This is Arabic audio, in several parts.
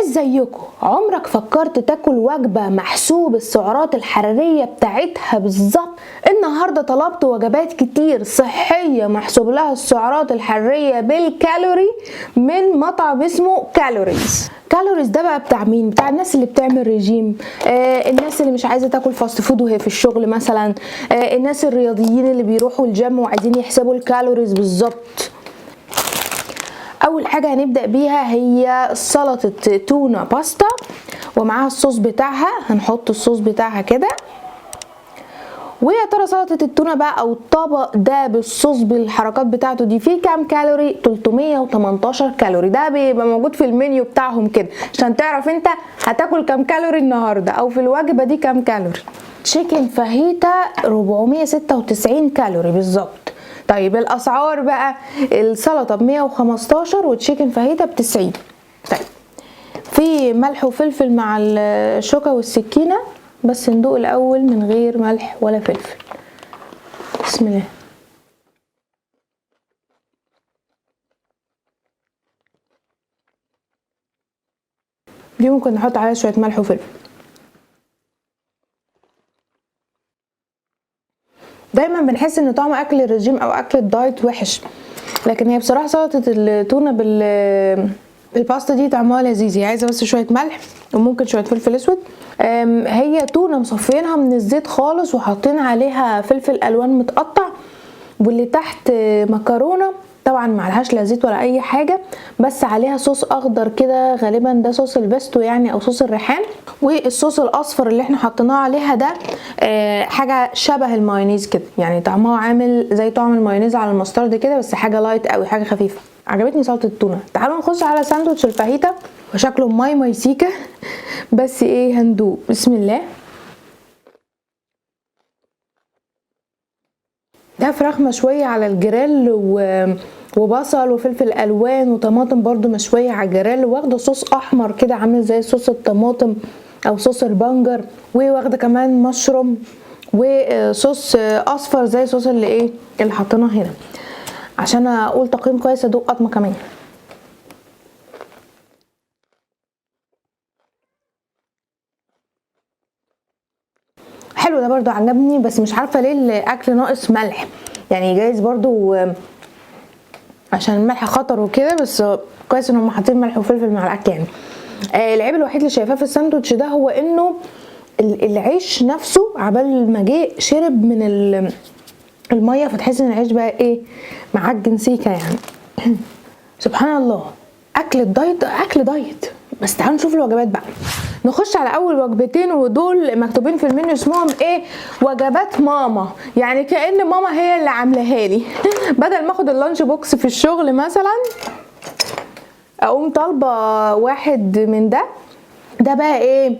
ازيكم؟ عمرك فكرت تاكل وجبة محسوب السعرات الحرارية بتاعتها بالظبط؟ النهاردة طلبت وجبات كتير صحية محسوب لها السعرات الحرارية بالكالوري من مطعم اسمه كالوريز. كالوريز ده بقى بتاع مين؟ بتاع الناس اللي بتعمل ريجيم، الناس اللي مش عايزة تاكل فاست فود وهي في الشغل مثلا، الناس الرياضيين اللي بيروحوا الجيم وعايزين يحسبوا الكالوريز بالظبط. اول حاجه هنبدا بيها هي سلطه تونه باستا ومعاها الصوص بتاعها. هنحط الصوص بتاعها كده. ويا ترى سلطه التونه بقى او الطبق ده بالصوص بالحركات بتاعته دي فيه كام كالوري؟ 318 كالوري. ده بيبقى موجود في المنيو بتاعهم كده عشان تعرف انت هتاكل كام كالوري النهارده او في الوجبه دي كام كالوري. تشيكن فاهيتا 496 كالوري بالظبط. طيب الاسعار بقى، السلطه ب 115 والتشيكن فاهيتا ب 90. طيب في ملح وفلفل مع الشوكه والسكينه، بس ندوق الاول من غير ملح ولا فلفل. بسم الله. دي ممكن نحط عليها شويه ملح وفلفل. دايما بنحس ان طعم اكل الرجيم او اكل الدايت وحش، لكن هي بصراحه سلطه التونه بالباستا دي طعمها لذيذ. هي عايزه بس شويه ملح وممكن شويه فلفل اسود. هي تونه مصفينها من الزيت خالص وحاطين عليها فلفل الوان متقطع، واللي تحت مكرونه طبعا معلهاش لا زيت ولا اي حاجه، بس عليها صوص اخضر كده، غالبا ده صوص البيستو يعني او صوص الريحان. والصوص الاصفر اللي احنا حطيناه عليها ده حاجه شبه المايونيز كده، يعني طعمها عامل زي طعم المايونيز على المسترد كده، بس حاجه لايت قوي، حاجه خفيفه. عجبتني سلطه التونه. تعالوا نخش على ساندوتش الفاهيتا، وشكله ماي سيكا بس ايه، هندوق. بسم الله. ده فراخ مشوية على الجريل وبصل وفلفل الوان وطماطم برضو مشوية على الجريل، واخده صوص احمر كده عامل زي صوص الطماطم او صوص البنجر، وواخده كمان مشروم وصوص اصفر زي صوص اللي حطيناه هنا. عشان اقول تقييم كويس ادوق قطمه كمان. حلو ده برضو عجبني، بس مش عارفه ليه الاكل ناقص ملح، يعني جايز برضو عشان الملح خطر وكده، بس كويس ان هم حاطين ملح وفلفل مع الاكل يعني. العيب الوحيد اللي شايفاه في الساندوتش ده هو انه العيش نفسه عبال ما جه شرب من الميه، فتحس ان العيش بقى معجن سيكه يعني. سبحان الله، اكل الدايت اكل دايت. بس تعالوا نشوف الوجبات بقى. نخش على اول وجبتين، ودول مكتوبين في المنيو اسمهم وجبات ماما، يعني كأن ماما هي اللي عاملاها لي بدل ما اخد اللانش بوكس في الشغل مثلا اقوم طالبه واحد من ده بقى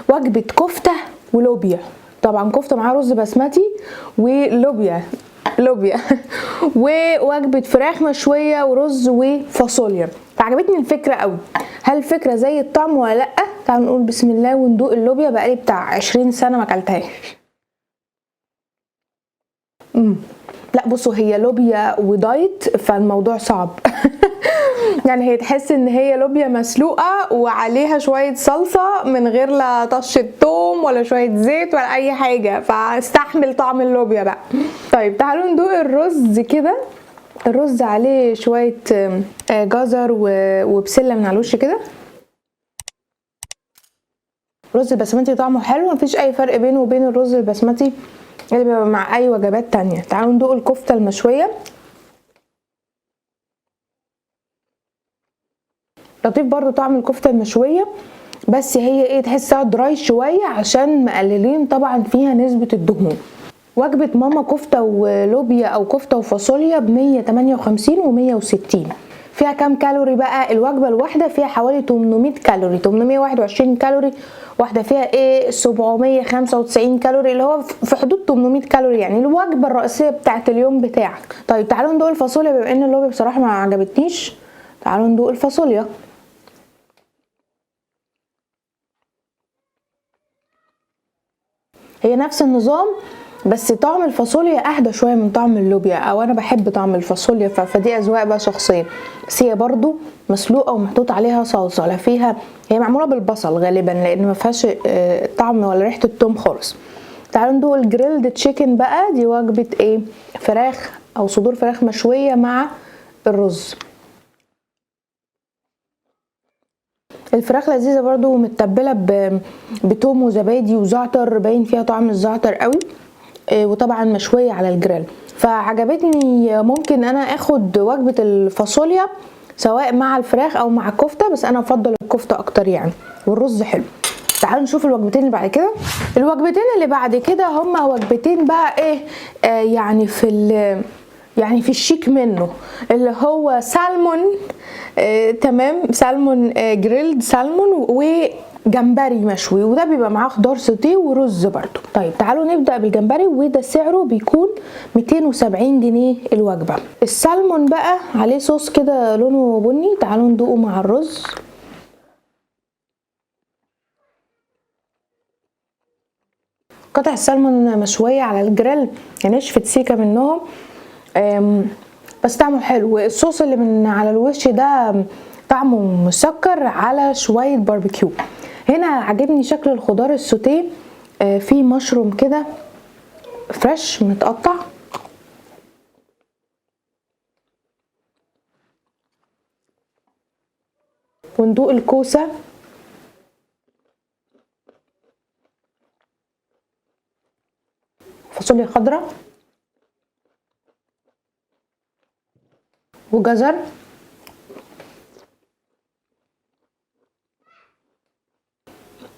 وجبه كفته ولوبيا. طبعا كفته معاها رز بسمتي ولوبيا ووجبه فراخ مشويه ورز وفاصوليا. فعجبتني الفكره قوي. هل الفكره زي الطعم ولا لا؟ تعالوا نقول بسم الله وندوق اللوبيا. بقالي بتاع 20 سنه ما اكلتهاش. لا بصوا، هي لوبيا ودايت فالموضوع صعب يعني هي تحس ان هي لوبيا مسلوقه وعليها شويه صلصه من غير لا طشه توم ولا شويه زيت ولا اي حاجه، فاستحمل طعم اللوبيا بقى. طيب تعالوا ندوق الرز كده. الرز عليه شويه جزر وبسله من على الوش كده. الرز البسمتي طعمه حلو، مفيش اي فرق بينه وبين الرز البسمتي اللي بيبقى مع اي وجبات تانية. تعالوا ندوق الكفته المشويه. لطيف برضو طعم الكفته المشويه، بس هي تحسها دراي شويه عشان مقللين طبعا فيها نسبه الدهون. وجبه ماما كفته ولوبيا او كفته وفاصوليا ب 158 و 160. فيها كام كالوري بقى؟ الوجبه الواحده فيها حوالي 800 كالوري، 821 كالوري. واحده فيها 795 كالوري، اللي هو في حدود 800 كالوري، يعني الوجبه الرئيسيه بتاعت اليوم بتاعك. طيب تعالوا ندوق الفاصوليا، بما ان اللوبيا بصراحه ما عجبتنيش. تعالوا ندوق الفاصوليا. هي نفس النظام، بس طعم الفاصوليا اهدى شويه من طعم اللوبيا، او انا بحب طعم الفاصوليا، فدي اذواق بقى شخصيه. بس هي برضو مسلوقه ومحطوط عليها صلصه، لا فيها، هي معموله بالبصل غالبا لان ما فيهاش طعم ولا ريحه التوم خالص. تعالوا ندوق الجريلد تشيكن بقى. دي وجبه ايه؟ فراخ او صدور فراخ مشويه مع الرز. الفراخ لذيذه برضو، متبله بتوم وزبادي وزعتر، باين فيها طعم الزعتر قوي، وطبعا مشويه على الجريل، فعجبتني. ممكن انا اخد وجبه الفاصوليا سواء مع الفراخ او مع الكفته، بس انا افضل الكفته اكتر يعني، والرز حلو. تعالوا نشوف الوجبتين اللي بعد كده. الوجبتين اللي بعد كده هما وجبتين بقى ايه، يعني في الشيك منه، اللي هو سالمون، تمام، سالمون، جريلد سالمون وجمبري مشوي، وده بيبقى معاه خضار سوتيه ورز برضو. طيب تعالوا نبدأ بالجمبري، وده سعره بيكون 270 جنيه الوجبة. السالمون بقى عليه صوص كده لونه بني، تعالوا ندوقه مع الرز. قطع السلمون مشوية على الجريل، يعني نشفت سيكة منهم، بس طعمه حلو. الصوص اللي من على الوش ده طعمه مسكر على شوية باربيكيو. هنا عجبني شكل الخضار السوتيه، فيه مشروم كده فريش متقطع، وندوق الكوسة. فاصوليا خضراء وجزر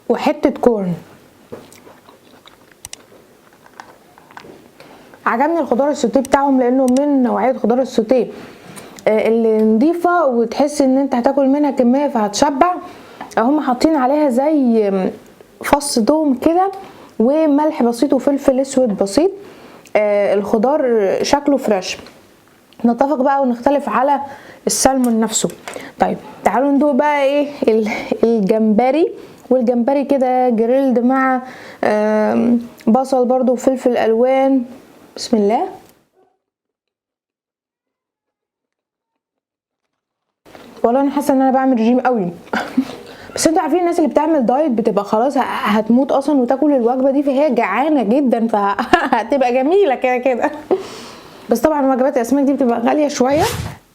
وحتة كورن. عجبني الخضار السوتيه بتاعهم لانه من نوعية خضار السوتيه اللي نضيفة وتحس ان انت هتاكل منها كمية فهتشبع. هم حاطين عليها زي فص ثوم كده وملح بسيط وفلفل اسود بسيط. الخضار شكله فريش. نتفق بقى ونختلف على السلمون نفسه. طيب تعالوا ندوق بقى ايه الجمبري. والجمبري كده جريلد مع بصل برضو وفلفل الوان. بسم الله. والله انا حاسه ان انا بعمل رجيم قوي بس انتوا عارفين الناس اللي بتعمل دايت بتبقى خلاص هتموت اصلا وتاكل الوجبه دي، فهي جعانه جدا فهتبقى جميله كده كده. بس طبعا وجبات الاسماك دي بتبقى غاليه شويه.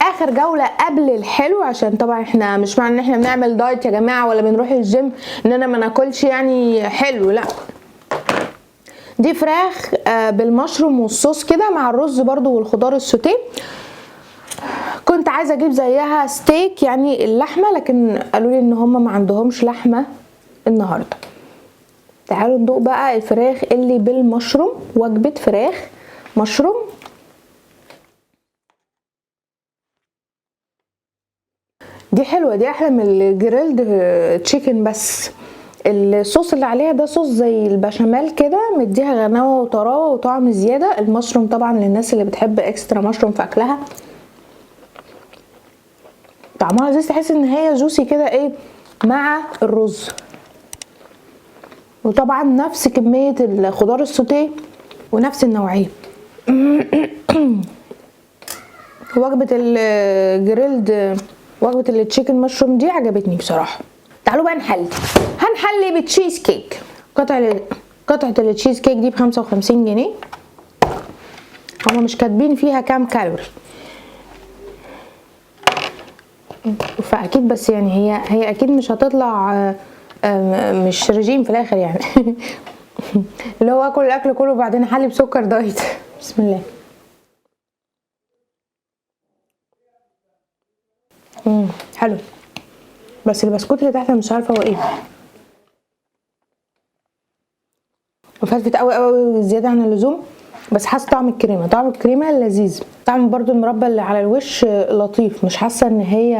اخر جوله قبل الحلو، عشان طبعا احنا مش معنى ان احنا بنعمل دايت يا جماعه ولا بنروح الجيم اننا ما ناكلش يعني حلو، لا. دي فراخ بالمشروم والصوص كده مع الرز برضو والخضار السوتيه. كنت عايزه اجيب زيها ستيك يعني اللحمه، لكن قالوا لي ان هم ما عندهمش لحمه النهارده. تعالوا ندوق بقى الفراخ اللي بالمشروم. وجبه فراخ مشروم. دي حلوه، دي احلى من الجريلد تشيكن، بس الصوص اللي عليها ده صوص زي البشاميل كده، مديها غناوه وطراوه وطعم زياده. المشروم طبعا للناس اللي بتحب اكسترا مشروم في اكلها. طعمها لذيذ، تحس ان هي جوسي كده ايه مع الرز. وطبعا نفس كميه الخضار السوتيه ونفس النوعيه. وجبه الجريلد، وجبه التشيكن مشروم دي عجبتني بصراحه. تعالوا بقى هنحلي بتشيز كيك. قطعه التشيز كيك دي ب55 جنيه. هما مش كاتبين فيها كام كالوري فاكيد، بس يعني هي اكيد مش هتطلع مش رجيم في الاخر يعني اللي هو اكل الاكل كله وبعدين احلي بسكر دايت. بسم الله. حلو، بس البسكوت اللي تحت مش عارفه هو ايه، مفتفت قوي قوي زياده عن اللزوم، بس حاسه طعم الكريمه لذيذ. طعم برضو المربى اللي على الوش لطيف، مش حاسه ان هي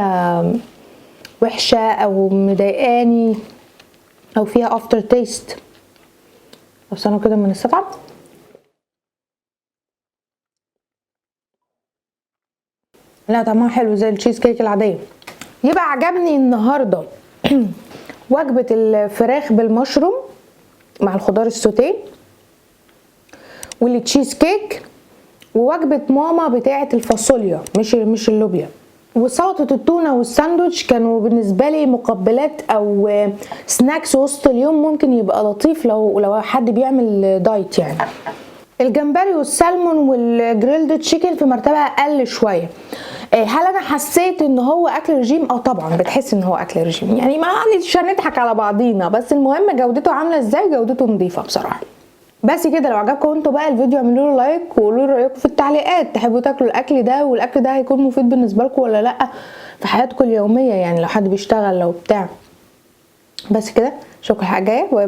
وحشه او مضايقاني او فيها افتر تيست. بس انا كده من السطعه. لا طعمها حلو زي التشيز كيك العاديه. يبقى عجبني النهارده وجبه الفراخ بالمشروم مع الخضار السوتيه، والتشيز كيك، ووجبة ماما بتاعة الفاصوليا مش اللوبيا، وسلطة التونة والساندوتش كانوا بالنسبة لي مقبلات او سناكس وسط اليوم، ممكن يبقى لطيف لو حد بيعمل دايت يعني. الجمبري والسلمون والجريلد تشيكن في مرتبة اقل شوية. هل انا حسيت ان هو اكل رجيم؟ طبعا بتحس ان هو اكل رجيم، يعني ما مش هنضحك على بعضينا، بس المهم جودته عاملة ازاي، جودته نظيفة بصراحة. بس كده، لو عجبكم انتوا بقى الفيديو اعملوا له لايك وقولوا لي رايكم في التعليقات، تحبوا تاكلوا الاكل ده والاكل ده هيكون مفيد بالنسبه لكم ولا لا في حياتكم اليوميه، يعني لو حد بيشتغل لو بتاع. بس كده، اشوفكم الحلقه الجايه، باي باي.